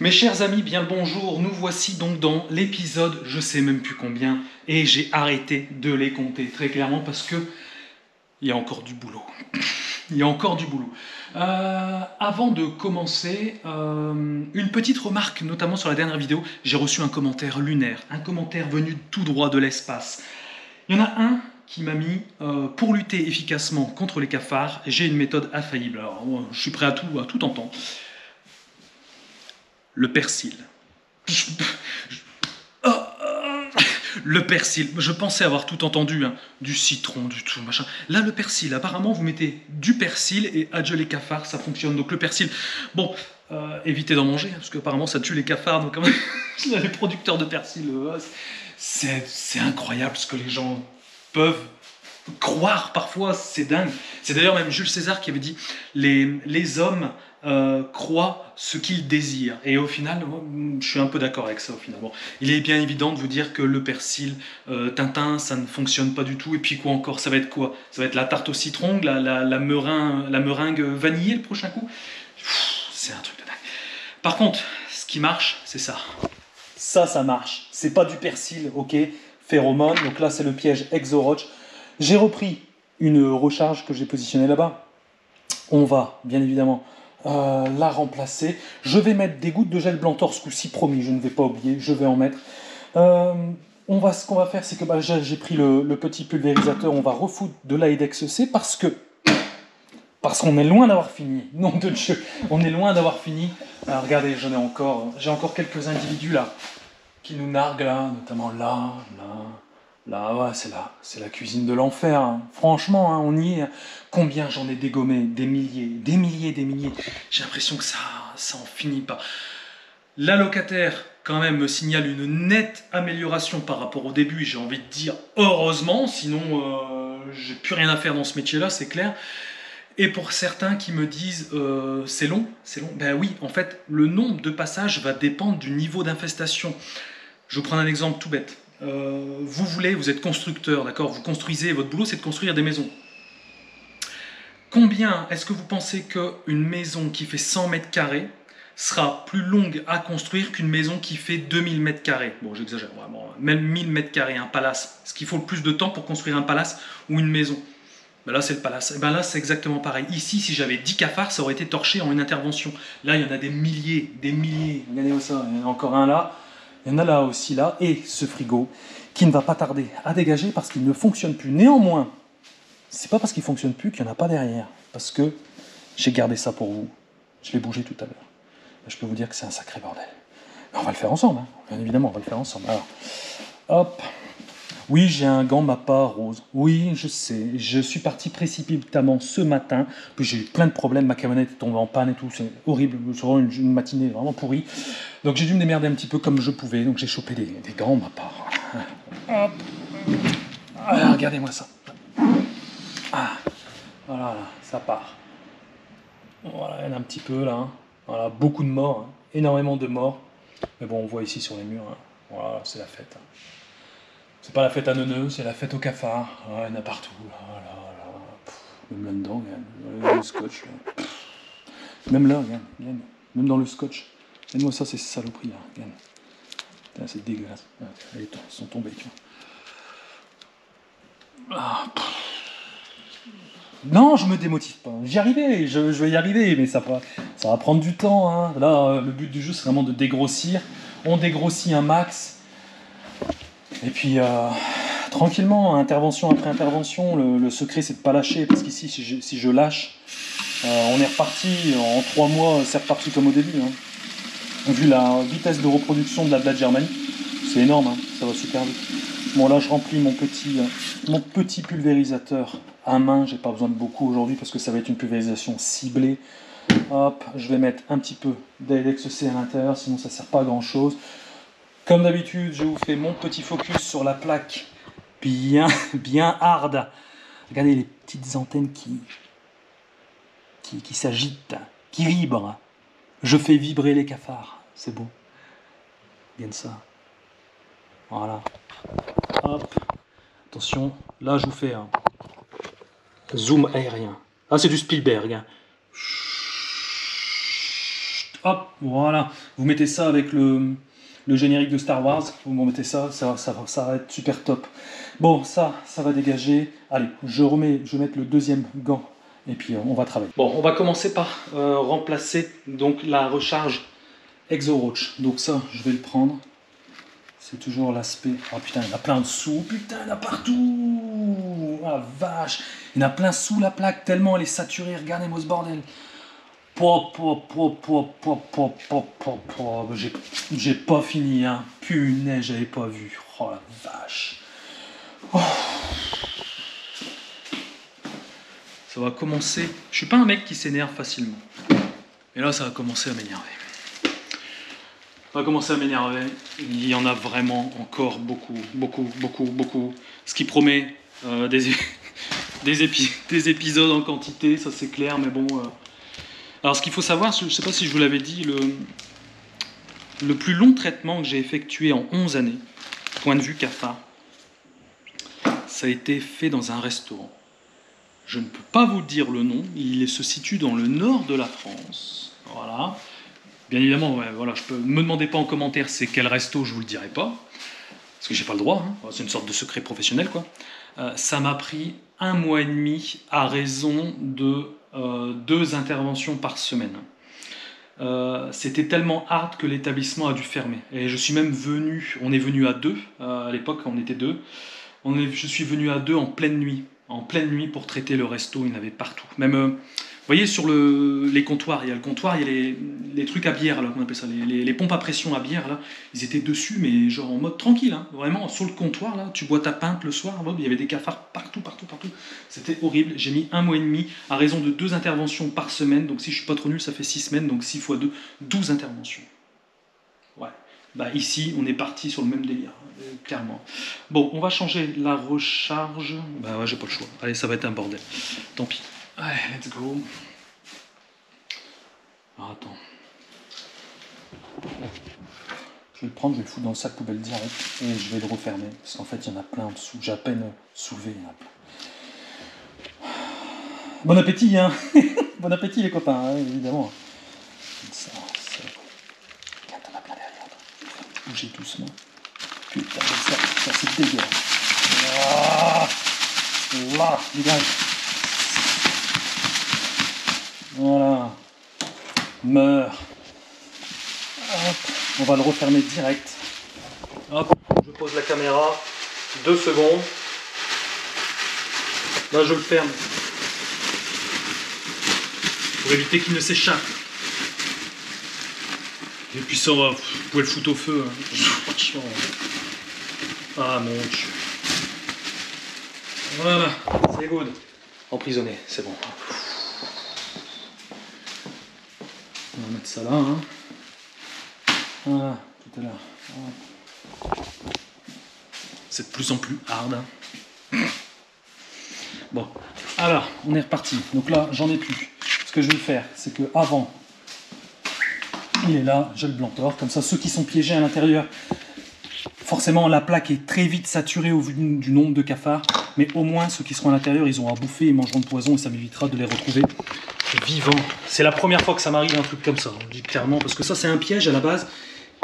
Mes chers amis, bien le bonjour, nous voici donc dans l'épisode, je sais même plus combien, et j'ai arrêté de les compter très clairement parce que il y a encore du boulot. Il y a encore du boulot. Avant de commencer, une petite remarque, notamment sur la dernière vidéo, j'ai reçu un commentaire lunaire, un commentaire venu tout droit de l'espace. Il y en a un qui m'a mis, pour lutter efficacement contre les cafards, j'ai une méthode infaillible. Alors, je suis prêt à tout tenter. Le persil. Le persil, je pensais avoir tout entendu, hein. Du citron, du tout, machin. Là, le persil, apparemment, vous mettez du persil et adieu les cafards, ça fonctionne. Donc le persil, bon, évitez d'en manger, parce qu'apparemment ça tue les cafards. Donc les producteurs de persil, c'est incroyable ce que les gens peuvent croire parfois, c'est dingue. C'est d'ailleurs même Jules César qui avait dit les hommes croient ce qu'ils désirent. Et au final, je suis un peu d'accord avec ça au final. Bon, il est bien évident de vous dire que le persil, Tintin, ça ne fonctionne pas du tout. Et puis quoi encore? Ça va être quoi? Ça va être la tarte au citron, la meringue vanillée le prochain coup? C'est un truc de dingue. Par contre, ce qui marche, c'est ça. Ça marche. C'est pas du persil, ok? Phéromone. Donc là, c'est le piège Exoroach. J'ai repris une recharge que j'ai positionnée là-bas. On va, bien évidemment, la remplacer. Je vais mettre des gouttes de gel blanc torse, coup-ci, promis, je ne vais pas oublier, je vais en mettre. Ce qu'on va faire, c'est que j'ai pris le petit pulvérisateur, on va refoutre de l'Aedex C parce qu'on est loin d'avoir fini. Nom de Dieu, on est loin d'avoir fini. Alors, regardez, j'ai encore quelques individus là qui nous narguent là, notamment là. Là, ouais, c'est la cuisine de l'enfer. Hein. Franchement, hein, on y est. Combien j'en ai dégommé? Des milliers. J'ai l'impression que ça en finit pas. La locataire, quand même, me signale une nette amélioration par rapport au début. Et j'ai envie de dire heureusement, sinon j'ai plus rien à faire dans ce métier-là, c'est clair. Et pour certains qui me disent c'est long. Ben oui, en fait, le nombre de passages va dépendre du niveau d'infestation. Je vais vous prendre un exemple tout bête. Vous êtes constructeur, d'accord? Vous construisez, votre boulot c'est de construire des maisons. Combien est-ce que vous pensez qu'une maison qui fait 100 mètres carrés sera plus longue à construire qu'une maison qui fait 2000 mètres carrés? Bon, j'exagère vraiment, même 1000 mètres carrés, un palace. Est-ce qu'il faut le plus de temps pour construire un palace ou une maison? Ben là, c'est le palace. Et ben là, c'est exactement pareil. Ici, si j'avais 10 cafards, ça aurait été torché en une intervention. Là, il y en a des milliers. Regardez ça, il y en a encore un là. Il y en a là aussi, là, et ce frigo qui ne va pas tarder à dégager parce qu'il ne fonctionne plus. Néanmoins, c'est pas parce qu'il ne fonctionne plus qu'il n'y en a pas derrière. Parce que j'ai gardé ça pour vous. Je l'ai bougé tout à l'heure. Je peux vous dire que c'est un sacré bordel. Mais on va le faire ensemble, hein. Bien évidemment, on va le faire ensemble. Alors, hop. Oui, j'ai un gant Mappa rose. Oui, je sais. Je suis parti précipitamment ce matin. Puis j'ai eu plein de problèmes. Ma camionnette est tombée en panne et tout. C'est horrible. C'est vraiment une matinée vraiment pourrie. Donc j'ai dû me démerder un petit peu comme je pouvais. Donc j'ai chopé des gants Mappa. Hop. Ah, regardez-moi ça. Ah. Voilà, ça part. Voilà, il y en a un petit peu là. Hein. Voilà, beaucoup de morts. Hein. Énormément de morts. Mais bon, on voit ici sur les murs. Hein. Voilà, c'est la fête. Hein. C'est pas la fête à neuneux, c'est la fête au cafard. Ah, il y en a partout. Là. Même là-dedans, regarde. Le scotch. Là. Même là, regarde. Même dans le scotch. Regarde-moi ça, c'est saloperie. Là. Regarde. Putain, c'est dégueulasse. Ils sont tombés, tu vois. Ah, non, je me démotive pas. J'y arriverai, je vais y arriver, mais ça va prendre du temps. Hein. Là, le but du jeu, c'est vraiment de dégrossir. On dégrossit un max. Et puis, tranquillement, intervention après intervention, le secret c'est de ne pas lâcher, parce qu'ici, si je lâche, on est reparti, en 3 mois, c'est reparti comme au début. Hein. Vu la vitesse de reproduction de la Blatt Germanie, c'est énorme, hein, ça va super vite. Bon, là, je remplis mon petit pulvérisateur à main, j'ai pas besoin de beaucoup aujourd'hui, parce que ça va être une pulvérisation ciblée. Hop, je vais mettre un petit peu d'Aedex C à l'intérieur, sinon ça ne sert pas à grand chose. Comme d'habitude, je vous fais mon petit focus sur la plaque bien hard. Regardez les petites antennes qui s'agitent, qui vibrent. Je fais vibrer les cafards. C'est beau. Bien de ça. Voilà. Hop. Attention, là je vous fais un zoom aérien. Ah, c'est du Spielberg. Hein. hop, voilà. Vous mettez ça avec le générique de Star Wars, vous mettez ça, ça va être super top. Bon, ça va dégager. Allez, je vais mettre le deuxième gant et puis on va travailler. Bon, on va commencer par remplacer donc la recharge ExoRoach. Donc ça, je vais le prendre. C'est toujours l'aspect... Oh putain, il y en a plein dessous. Putain, il y en a partout. Ah vache. Il y en a plein sous la plaque, tellement elle est saturée. Regardez-moi ce bordel. J'ai pas fini, hein. Punaise, j'avais pas vu. Oh la vache. Oh. Ça va commencer. Je suis pas un mec qui s'énerve facilement. Et là, ça va commencer à m'énerver. Ça va commencer à m'énerver. Il y en a vraiment encore beaucoup. Ce qui promet des épisodes en quantité, ça c'est clair, mais bon. Alors, ce qu'il faut savoir, je ne sais pas si je vous l'avais dit, le plus long traitement que j'ai effectué en 11 années, point de vue cafard, ça a été fait dans un restaurant. Je ne peux pas vous dire le nom, il se situe dans le nord de la France. Voilà. Bien évidemment, ouais, voilà, ne me demandez pas en commentaire c'est quel resto, je vous le dirai pas, parce que j'ai pas le droit, hein. C'est une sorte de secret professionnel, quoi. Ça m'a pris 1 mois et demi à raison de 2 interventions par semaine. C'était tellement hard que l'établissement a dû fermer. Et je suis même venu, on est venu à 2, à l'époque on était 2, je suis venu à 2 en pleine nuit pour traiter le resto, il y en avait partout. Même, vous voyez sur les comptoirs, il y a le comptoir, il y a les trucs à bière, là, on appelle ça, les pompes à pression à bière, là, ils étaient dessus, mais genre en mode tranquille, hein, vraiment sur le comptoir, là, tu bois ta pinte le soir, il y avait des cafards partout. C'était horrible. J'ai mis 1 mois et demi à raison de 2 interventions par semaine, donc si je suis pas trop nul, ça fait 6 semaines, donc 6 fois 2, 12 interventions. Ouais. Bah ici, on est parti sur le même délire, clairement. Bon, on va changer la recharge. Bah ouais, j'ai pas le choix. Allez, ça va être un bordel. Tant pis. Allez, let's go. Alors, attends. Je vais le prendre, je vais le foutre dans le sac poubelle direct et je vais le refermer. Parce qu'en fait, il y en a plein en dessous. J'ai à peine soulevé. Bon appétit, hein. Bon appétit, les copains, hein, évidemment. Ça, regarde, t'en as plein derrière. Bougez doucement. Putain, ça c'est dégueulasse. Ah, là, dégage. Voilà. Meurs. Hop. On va le refermer direct. Hop. Je pose la caméra. 2 secondes. Là, je le ferme. Pour éviter qu'il ne s'échappe. Et puis ça, vous pouvez le foutre au feu. Hein. Ah mon Dieu. Voilà, c'est good. Emprisonné, c'est bon. On va mettre ça là. Hein. Voilà, tout à l'heure. C'est de plus en plus hard. Hein. Bon, alors, on est reparti. Donc là, j'en ai plus. Ce que je vais faire, c'est que avant, il est là, j'ai le blanc tort. Comme ça, ceux qui sont piégés à l'intérieur, forcément, la plaque est très vite saturée au vu du nombre de cafards. Mais au moins, ceux qui seront à l'intérieur, ils ont à bouffer, ils mangeront de poison et ça m'évitera de les retrouver vivants. C'est la première fois que ça m'arrive un truc comme ça, je dis clairement. Parce que ça, c'est un piège à la base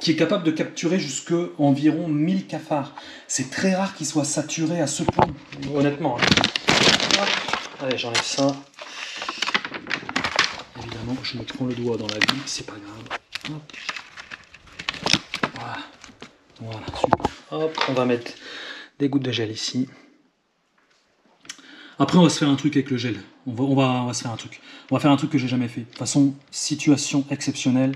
qui est capable de capturer jusqu'à environ 1000 cafards. C'est très rare qu'ils soient saturés à ce point, honnêtement. Allez, j'enlève ça. Évidemment, je me prends le doigt dans la vie, c'est pas grave. Hop. Voilà, super. Hop, on va mettre des gouttes de gel ici. Après, on va se faire un truc avec le gel. On va se faire un truc. On va faire un truc que j'ai jamais fait. De toute façon, situation exceptionnelle,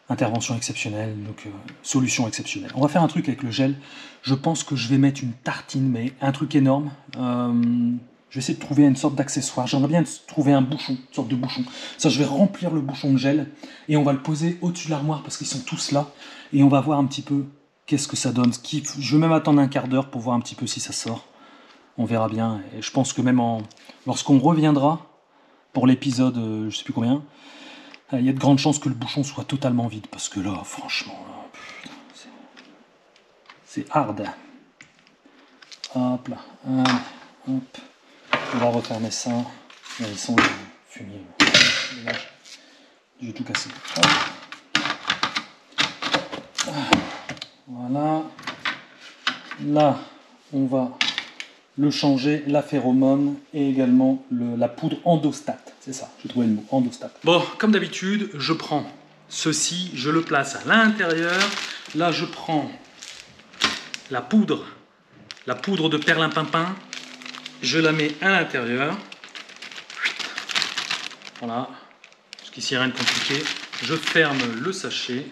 intervention exceptionnelle, donc solution exceptionnelle. On va faire un truc avec le gel. Je pense que je vais mettre une tartine, mais un truc énorme. Je vais essayer de trouver une sorte d'accessoire. J'aimerais bien trouver un bouchon, une sorte de bouchon. Ça, je vais remplir le bouchon de gel et on va le poser au-dessus de l'armoire parce qu'ils sont tous là. Et on va voir un petit peu qu'est-ce que ça donne. Je vais même attendre un quart d'heure pour voir un petit peu si ça sort. On verra bien. Et je pense que même lorsqu'on reviendra pour l'épisode, je ne sais plus combien, il y a de grandes chances que le bouchon soit totalement vide. Parce que là, franchement, c'est hard. Hop là. Hop. On va refermer ça. Ils sont fumiers. Je vais tout casser. Voilà. Là, on va le changer, la phéromone et également la poudre endostate. C'est ça, j'ai trouvé le mot, endostate. Bon, comme d'habitude, je prends ceci, je le place à l'intérieur. Là, je prends la poudre de perlimpinpin, je la mets à l'intérieur. Voilà, jusqu'ici rien de compliqué. Je ferme le sachet.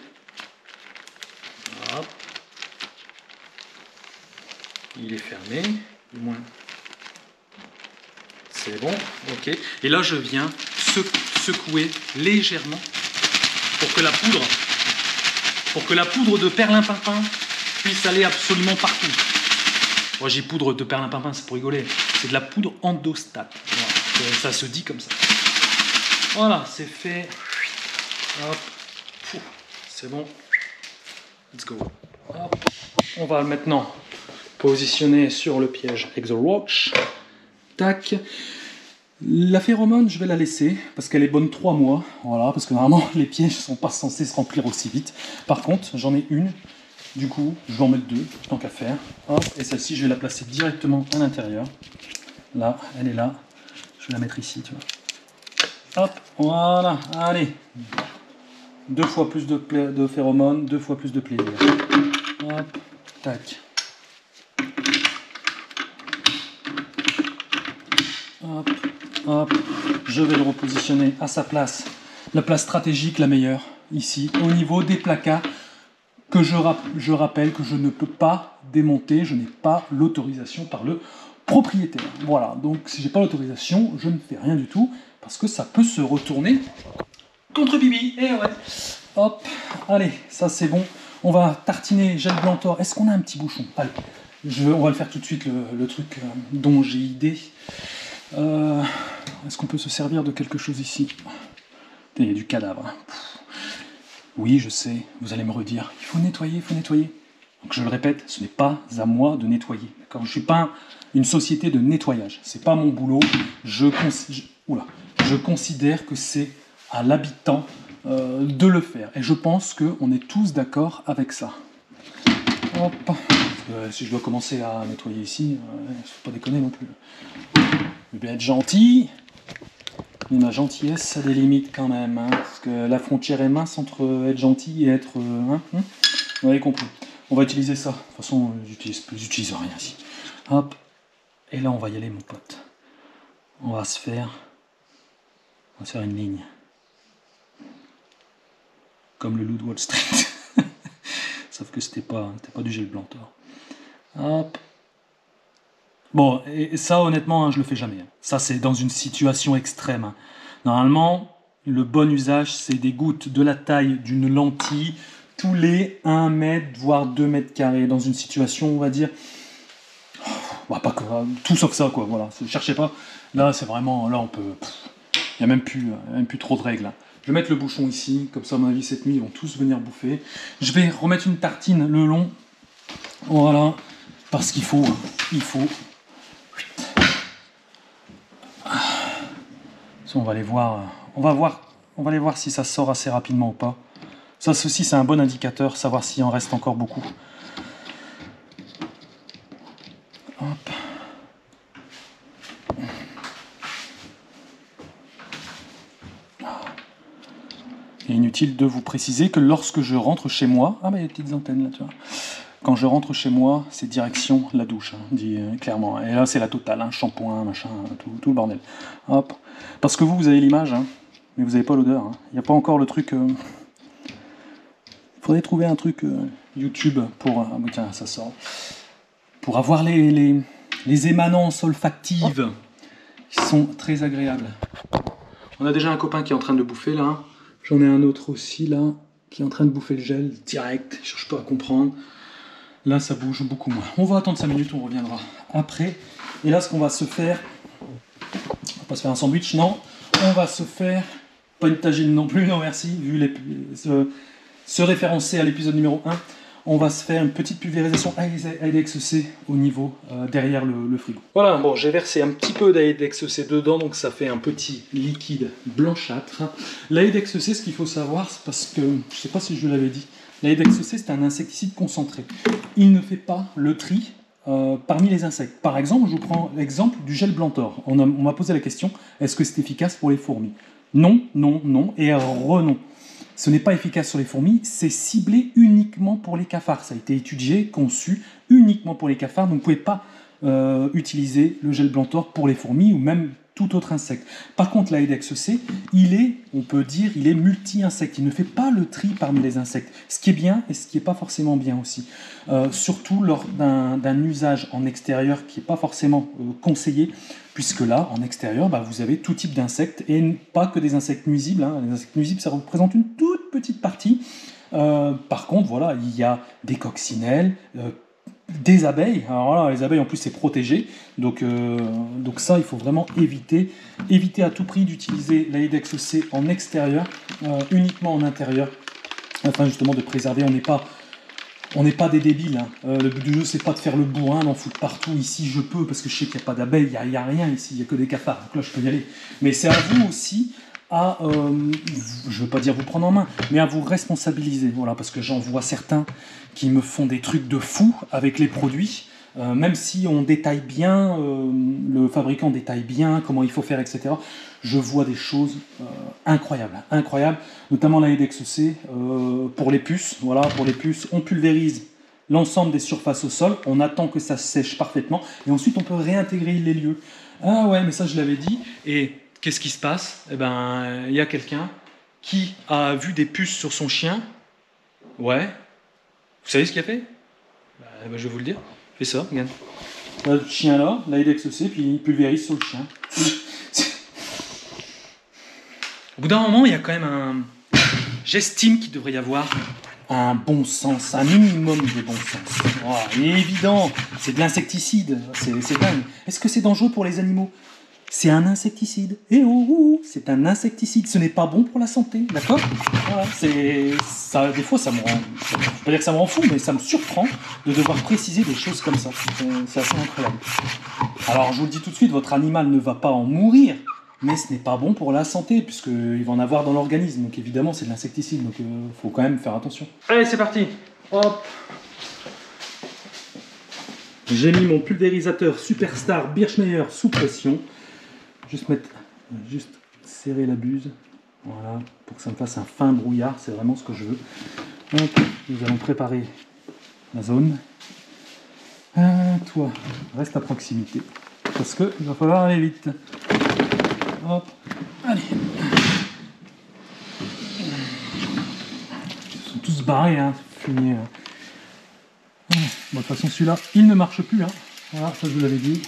Voilà. Il est fermé, du moins c'est bon, ok. Et là je viens secouer légèrement pour que la poudre de perlimpinpin puisse aller absolument partout. Moi j'ai poudre de perlimpinpin, c'est pour rigoler, c'est de la poudre endostate. Voilà. Ça se dit comme ça. Voilà, c'est fait. Hop, c'est bon. Let's go. Hop. On va maintenant positionner sur le piège ExoWatch. Tac. La phéromone, je vais la laisser parce qu'elle est bonne 3 mois. Voilà, parce que normalement les pièges ne sont pas censés se remplir aussi vite. Par contre, j'en ai une. Du coup, je vais en mettre 2, tant qu'à faire. Hop, et celle-ci, je vais la placer directement à l'intérieur. Là, elle est là. Je vais la mettre ici, tu vois. Hop, voilà, allez. 2 fois plus de phéromones, 2 fois plus de plaisir. Hop, tac. Hop, hop. Je vais le repositionner à sa place. La place stratégique, la meilleure, ici, au niveau des placards, que je rappelle que je ne peux pas démonter, je n'ai pas l'autorisation par le propriétaire. Voilà, donc si j'ai pas l'autorisation, je ne fais rien du tout, parce que ça peut se retourner contre Bibi. Et ouais. Hop, allez, ça c'est bon. On va tartiner gel Blantor. Est-ce qu'on a un petit bouchon? Allez, on va le faire tout de suite, le truc dont j'ai idée. Est-ce qu'on peut se servir de quelque chose ici? Il y a du cadavre. Oui, je sais, vous allez me redire, il faut nettoyer, il faut nettoyer. Donc je le répète, ce n'est pas à moi de nettoyer. D'accord, je ne suis pas une société de nettoyage. Ce n'est pas mon boulot. Je considère que c'est à l'habitant de le faire. Et je pense qu'on est tous d'accord avec ça. Hop. Si je dois commencer à nettoyer ici, il ne faut pas déconner non plus. Je vais être gentil. Mais ma gentillesse a des limites quand même, hein, parce que la frontière est mince entre être gentil et être... Vous avez compris. On va utiliser ça. De toute façon, j'utilise rien ici. Hop. Et là, on va y aller, mon pote. On va se faire une ligne. Comme le loup de Wall Street. Sauf que c'était pas du gel Blantor. Hop. Bon, et ça, honnêtement, hein, je le fais jamais. Ça, c'est dans une situation extrême. Normalement, le bon usage, c'est des gouttes de la taille d'une lentille tous les 1 mètre, voire 2 mètres carrés. Dans une situation, on va dire... Bah, pas que, tout sauf ça, quoi. Voilà, cherchez pas. Là, c'est vraiment... Là, on peut... Il n'y a même plus trop de règles. Hein. Je vais mettre le bouchon ici. Comme ça, à mon avis, cette nuit, ils vont tous venir bouffer. Je vais remettre une tartine le long. Voilà. Parce qu'il faut... Il faut... On va les voir. On va les voir si ça sort assez rapidement ou pas. Ça, ceci, c'est un bon indicateur, savoir s'il en reste encore beaucoup. Hop. Et inutile de vous préciser que lorsque je rentre chez moi, ah bah il y a des petites antennes là, tu vois. Quand je rentre chez moi, c'est direction la douche, hein, dit clairement. Et là, c'est la totale, hein, shampoing, machin, tout le bordel. Hop. Parce que vous avez l'image, hein, mais vous n'avez pas l'odeur. Hein. Il n'y a pas encore le truc... Il faudrait trouver un truc YouTube pour... Ah bah tiens, ça sort. Pour avoir les émanances olfactives qui sont très agréables. On a déjà un copain qui est en train de bouffer, là. J'en ai un autre aussi, là, qui est en train de bouffer le gel direct. Je cherche pas à comprendre. Là, ça bouge beaucoup moins. On va attendre 5 minutes, on reviendra après. Et là, ce qu'on va se faire... On va pas se faire un sandwich, non. On va se faire... Pas une tagine non plus, non merci. Vu se référencer à l'épisode numéro 1. on va se faire une petite pulvérisation Aidex C au niveau derrière le frigo. Voilà, bon, j'ai versé un petit peu d'Aidex C dedans, donc ça fait un petit liquide blanchâtre. L'Aidex C, ce qu'il faut savoir, c'est parce que, je ne sais pas si je l'avais dit, l'Aidex C, c'est un insecticide concentré. Il ne fait pas le tri parmi les insectes. Par exemple, je vous prends l'exemple du gel Blantor. On m'a posé la question, est-ce que c'est efficace pour les fourmis? Non, non, non, et non. Ce n'est pas efficace sur les fourmis, c'est ciblé uniquement pour les cafards. Ça a été étudié, conçu uniquement pour les cafards, donc vous ne pouvez pas utiliser le gel Blantor pour les fourmis ou même tout autre insecte. Par contre, l'Aidex C, on peut dire, il est multi-insecte. Il ne fait pas le tri parmi les insectes. Ce qui est bien et ce qui n'est pas forcément bien aussi. Surtout lors d'un usage en extérieur qui n'est pas forcément conseillé, puisque là, en extérieur, vous avez tout type d'insectes et pas que des insectes nuisibles. Hein. Les insectes nuisibles, ça représente une toute petite partie. Par contre, voilà, il y a des coccinelles, des abeilles. Alors là, les abeilles en plus c'est protégé, donc ça il faut vraiment éviter à tout prix d'utiliser l'Aidex C en extérieur, uniquement en intérieur, afin justement de préserver. On n'est pas des débiles, hein. Le but du jeu c'est pas de faire le bourrin, d'en foutre partout. Ici je peux parce que je sais qu'il n'y a pas d'abeilles, il n'y a rien ici, il n'y a que des cafards, donc là je peux y aller. Mais c'est à vous aussi à, je veux pas dire vous prendre en main, mais à vous responsabiliser, voilà, parce que j'en vois certains qui me font des trucs de fou avec les produits, même si on détaille bien, le fabricant détaille bien comment il faut faire, etc. Je vois des choses incroyables, notamment l'Aidex C pour les puces. Voilà, pour les puces, on pulvérise l'ensemble des surfaces au sol, on attend que ça sèche parfaitement, et ensuite on peut réintégrer les lieux. Ah ouais, mais ça je l'avais dit, et qu'est-ce qui se passe? Eh ben, il y a quelqu'un qui a vu des puces sur son chien. Ouais. Vous savez ce qu'il a fait? Je vais vous le dire. Fais ça, regarde. Le chien là, l'Aidex C, puis il pulvérise sur le chien. Au bout d'un moment, il y a quand même un... J'estime qu'il devrait y avoir un bon sens, un minimum de bon sens. Oh, il est évident, c'est de l'insecticide, c'est dingue. Est-ce que c'est dangereux pour les animaux? C'est un insecticide. Et c'est un insecticide. Ce n'est pas bon pour la santé, d'accord? Voilà, ça, des fois, ça me rend... Je ne peux pas dire que ça me rend fou, mais ça me surprend de devoir préciser des choses comme ça. C'est assez incroyable. Alors, je vous le dis tout de suite, votre animal ne va pas en mourir, mais ce n'est pas bon pour la santé, puisqu'il va en avoir dans l'organisme. Donc, évidemment, c'est de l'insecticide, donc il faut quand même faire attention. Allez, c'est parti. Hop. J'ai mis mon pulvérisateur Superstar Birchmeier sous pression. Juste serrer la buse, voilà, pour que ça me fasse un fin brouillard, c'est vraiment ce que je veux. Donc, nous allons préparer la zone. Toi, reste à proximité, parce qu'il va falloir aller vite. Hop, allez. Ils sont tous barrés, hein, fumier. Hein. Bon, de toute façon, celui-là, il ne marche plus. Hein. Voilà, ça je vous l'avais dit.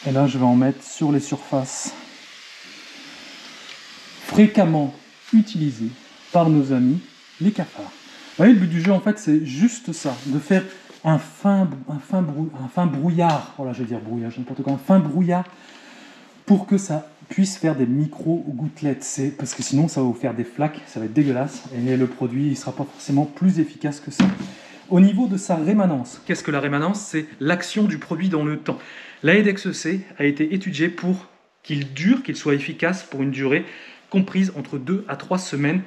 Et là, je vais en mettre sur les surfaces fréquemment utilisées par nos amis, les cafards. Vous voyez, le but du jeu, en fait, c'est juste ça, de faire un fin brouillard. Voilà, je vais dire brouillage, n'importe quoi, un fin brouillard pour que ça puisse faire des micro-gouttelettes. Parce que sinon, ça va vous faire des flaques, ça va être dégueulasse, et le produit ne sera pas forcément plus efficace que ça. Au niveau de sa rémanence, qu'est-ce que la rémanence? C'est l'action du produit dans le temps. L'Aidex C a été étudié pour qu'il dure, qu'il soit efficace pour une durée comprise entre 2 à 3 semaines.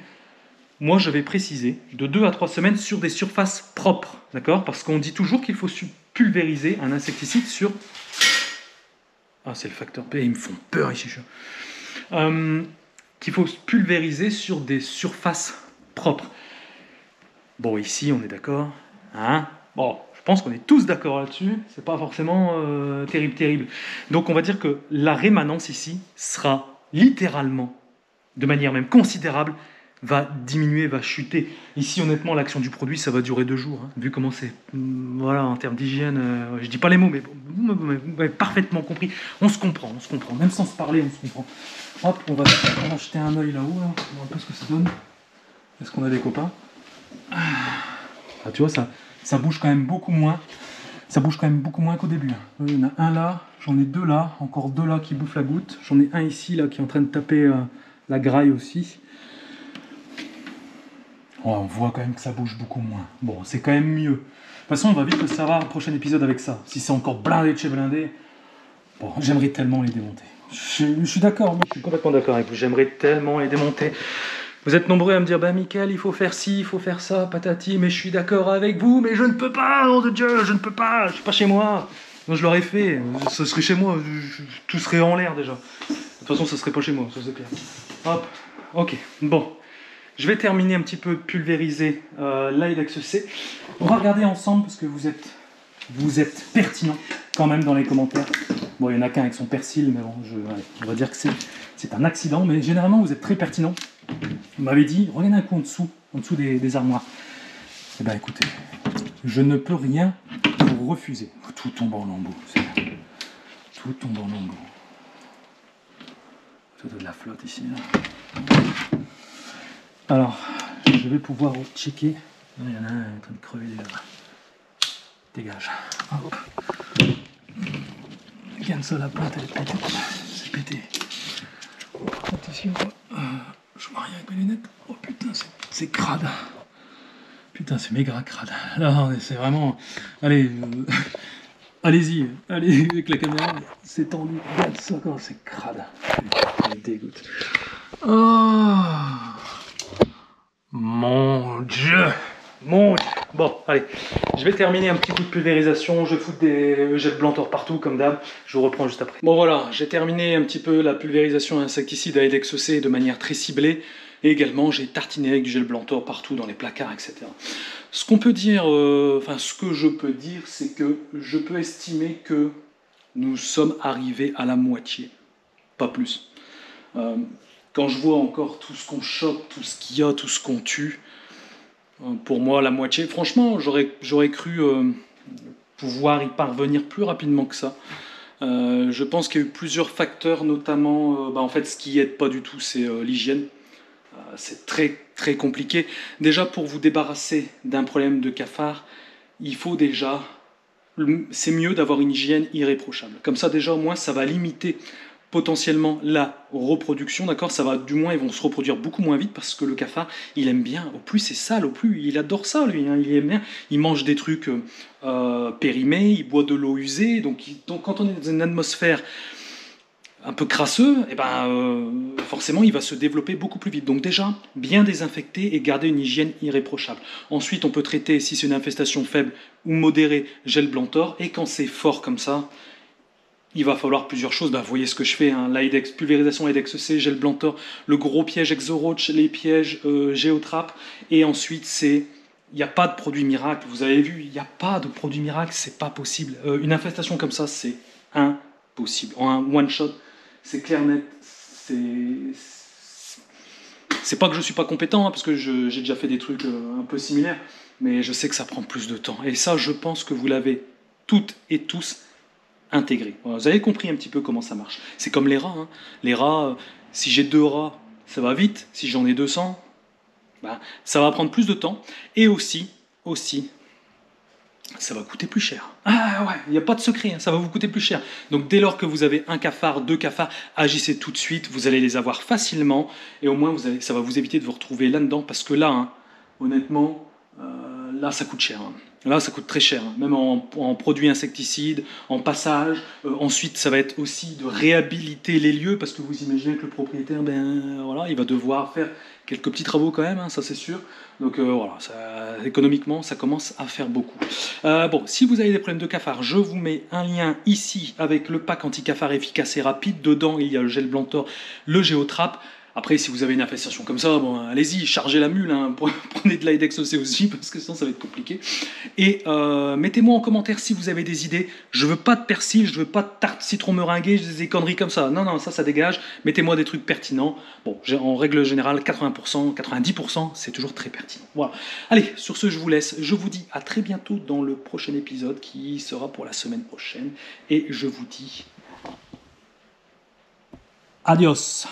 Moi, je vais préciser de 2 à 3 semaines sur des surfaces propres, d'accord? Parce qu'on dit toujours qu'il faut pulvériser un insecticide sur... Ah, c'est le facteur P, ils me font peur ici. Qu'il faut pulvériser sur des surfaces propres. Bon, ici, on est d'accord, hein? Bon, je pense qu'on est tous d'accord là-dessus, c'est pas forcément terrible. Donc on va dire que la rémanence ici sera littéralement, de manière même considérable, va diminuer, va chuter. Ici honnêtement l'action du produit ça va durer 2 jours, hein, vu comment c'est, voilà, en termes d'hygiène, je dis pas les mots, mais vous m'avez parfaitement compris, on se comprend, même sans se parler on se comprend. Hop, on va jeter un œil là-haut, là. On voit un peu ce que ça donne. Est-ce qu'on a des copains? Ah, tu vois, ça bouge quand même beaucoup moins. Ça bouge quand même beaucoup moins qu'au début. Il y en a un là, j'en ai 2 là, encore 2 là qui bouffent la goutte. J'en ai un ici là qui est en train de taper la graille aussi. on voit quand même que ça bouge beaucoup moins. Bon, c'est quand même mieux. De toute façon, on va vite le savoir au prochain épisode avec ça. Si c'est encore blindé de chez blindé, bon, j'aimerais tellement les démonter. Je suis d'accord, moi je suis complètement d'accord avec vous. J'aimerais tellement les démonter. Vous êtes nombreux à me dire, bah Mickaël, il faut faire ci, il faut faire ça, patati, mais je suis d'accord avec vous, mais je ne peux pas, nom de Dieu, je ne peux pas, je suis pas chez moi. Non, je l'aurais fait, ce serait chez moi, tout serait en l'air déjà. De toute façon, ce serait pas chez moi, ça c'est clair. Hop, ok, bon. Je vais terminer un petit peu de pulvériser l'Aidex C. On va regarder ensemble parce que vous êtes pertinent quand même dans les commentaires. Bon, il n'y en a qu'un avec son persil, mais bon, allez, on va dire que c'est un accident, mais généralement vous êtes très pertinent. Vous m'avez dit, regardez un coup en dessous des armoires. Eh bien écoutez, je ne peux rien vous refuser. Tout tombe en lambeaux. Tout tombe en lambeaux. Tout de la flotte ici. Là. Alors, je vais pouvoir checker. Il y en a un en train de crever déjà. Dégage. Hop. Regarde ça, la plate, elle est pétée. C'est pété. Attention. Je vois rien avec mes lunettes. Oh putain, c'est crade. Putain, c'est méga crade. Là, c'est vraiment... Allez, allez-y, allez avec la caméra. C'est tendu. Regarde ça, comment c'est crade. Putain, ça me dégoûte. Oh mon Dieu. Mon Dieu. Bon, allez, je vais terminer un petit coup de pulvérisation, je vais foutre des gels Blantor partout comme d'hab, je vous reprends juste après. Bon voilà, j'ai terminé un petit peu la pulvérisation insecticide à Aidex C de manière très ciblée, et également j'ai tartiné avec du gel Blantor partout dans les placards, etc. Ce qu'on peut dire, ce que je peux dire, c'est que je peux estimer que nous sommes arrivés à la moitié, pas plus. Quand je vois encore tout ce qu'on chope, tout ce qu'il y a, tout ce qu'on tue, pour moi, la moitié. Franchement, j'aurais cru pouvoir y parvenir plus rapidement que ça. Je pense qu'il y a eu plusieurs facteurs, notamment, en fait, ce qui aide pas du tout, c'est l'hygiène. C'est très, très compliqué. Déjà, pour vous débarrasser d'un problème de cafard, il faut déjà... C'est mieux d'avoir une hygiène irréprochable. Comme ça, déjà, au moins, ça va limiter potentiellement la reproduction, d'accord, ça va, du moins ils vont se reproduire beaucoup moins vite parce que le cafard il aime bien, au plus c'est sale, au plus il adore ça lui, hein, il aime bien, il mange des trucs périmés, il boit de l'eau usée, donc quand on est dans une atmosphère un peu crasseux, forcément il va se développer beaucoup plus vite. Donc déjà, bien désinfecter et garder une hygiène irréprochable. Ensuite, on peut traiter, si c'est une infestation faible ou modérée, gel Blantor, et quand c'est fort comme ça, il va falloir plusieurs choses. Vous voyez ce que je fais, hein. L'Aidex, pulvérisation Aidex C, gel Blantor, le gros piège Exoroach, les pièges Geotrap, et ensuite il n'y a pas de produit miracle. Vous avez vu, il n'y a pas de produit miracle, c'est pas possible. Une infestation comme ça, c'est impossible. En un one shot, c'est clair net. C'est pas que je suis pas compétent, hein, parce que j'ai déjà fait des trucs un peu similaires, mais je sais que ça prend plus de temps. Et ça, je pense que vous l'avez toutes et tous intégré. Voilà, vous avez compris un petit peu comment ça marche. C'est comme les rats. Hein. Les rats, si j'ai 2 rats, ça va vite. Si j'en ai 200, ça va prendre plus de temps. Et aussi, ça va coûter plus cher. Ah ouais, il n'y a pas de secret, hein, ça va vous coûter plus cher. Donc dès lors que vous avez un cafard, 2 cafards, agissez tout de suite, vous allez les avoir facilement. Et au moins, ça va vous éviter de vous retrouver là-dedans. Parce que là, hein, honnêtement, là, ça coûte cher. Hein. Là, ça coûte très cher, hein. Même en produits insecticides, en passage. Ensuite, ça va être aussi de réhabiliter les lieux, parce que vous imaginez que le propriétaire, il va devoir faire quelques petits travaux quand même, hein, ça c'est sûr. Donc voilà, économiquement, ça commence à faire beaucoup. Bon, si vous avez des problèmes de cafard, je vous mets un lien ici avec le pack anti-cafard efficace et rapide. Dedans, il y a le gel Blantor, le Geotrap. Après, si vous avez une infestation comme ça, bon, allez-y, chargez la mule, hein, prenez de l'Aidex C aussi, parce que sinon ça va être compliqué. Et mettez-moi en commentaire si vous avez des idées. Je veux pas de persil, je veux pas de tarte citron meringuée, des conneries comme ça. Non, ça dégage. Mettez-moi des trucs pertinents. Bon, en règle générale, 80%, 90%, c'est toujours très pertinent. Voilà. Allez, sur ce, je vous laisse. Je vous dis à très bientôt dans le prochain épisode qui sera pour la semaine prochaine. Et je vous dis adios.